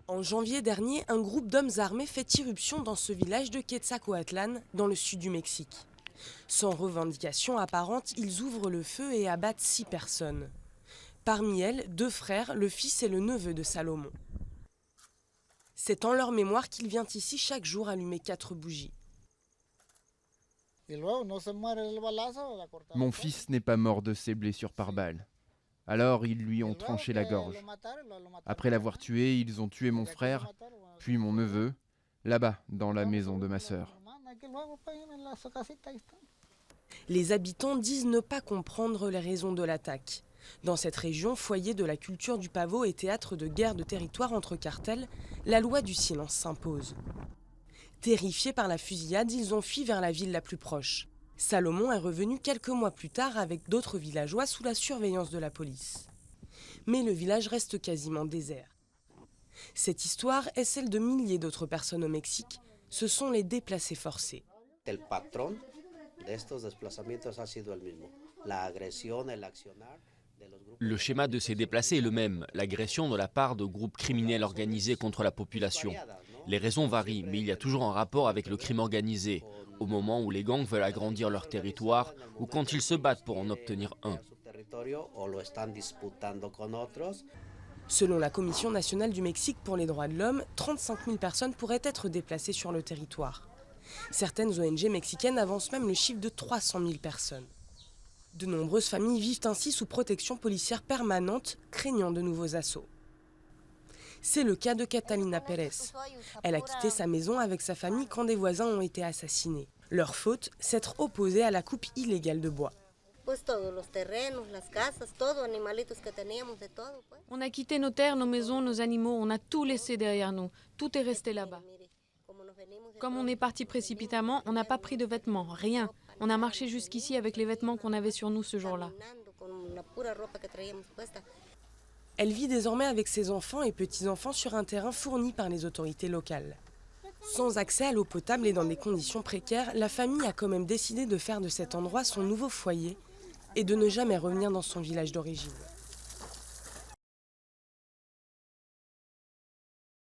En janvier dernier, un groupe d'hommes armés fait irruption dans ce village de Quetzalcoatlán, dans le sud du Mexique. Sans revendication apparente, ils ouvrent le feu et abattent 6 personnes. Parmi elles, 2 frères, le fils et le neveu de Salomon. C'est en leur mémoire qu'il vient ici chaque jour allumer 4 bougies. Mon fils n'est pas mort de ses blessures par balle. Alors ils lui ont tranché la gorge. Après l'avoir tué, ils ont tué mon frère, puis mon neveu, là-bas, dans la maison de ma sœur. Les habitants disent ne pas comprendre les raisons de l'attaque. Dans cette région, foyer de la culture du pavot et théâtre de guerre de territoire entre cartels, la loi du silence s'impose. Terrifiés par la fusillade, ils ont fui vers la ville la plus proche. Salomon est revenu quelques mois plus tard avec d'autres villageois sous la surveillance de la police. Mais le village reste quasiment désert. Cette histoire est celle de milliers d'autres personnes au Mexique. Ce sont les déplacés forcés. El patrón de estos desplazamientos ha sido el mismo. La agresión, el accionar. Le schéma de ces déplacés est le même, l'agression de la part de groupes criminels organisés contre la population. Les raisons varient, mais il y a toujours un rapport avec le crime organisé, au moment où les gangs veulent agrandir leur territoire ou quand ils se battent pour en obtenir un. Selon la Commission nationale du Mexique pour les droits de l'homme, 35 000 personnes pourraient être déplacées sur le territoire. Certaines ONG mexicaines avancent même le chiffre de 300 000 personnes. De nombreuses familles vivent ainsi sous protection policière permanente, craignant de nouveaux assauts. C'est le cas de Catalina Pérez. Elle a quitté sa maison avec sa famille quand des voisins ont été assassinés. Leur faute, s'être opposée à la coupe illégale de bois. On a quitté nos terres, nos maisons, nos animaux, on a tout laissé derrière nous. Tout est resté là-bas. Comme on est parti précipitamment, on n'a pas pris de vêtements, rien. On a marché jusqu'ici avec les vêtements qu'on avait sur nous ce jour-là. Elle vit désormais avec ses enfants et petits-enfants sur un terrain fourni par les autorités locales. Sans accès à l'eau potable et dans des conditions précaires, la famille a quand même décidé de faire de cet endroit son nouveau foyer et de ne jamais revenir dans son village d'origine.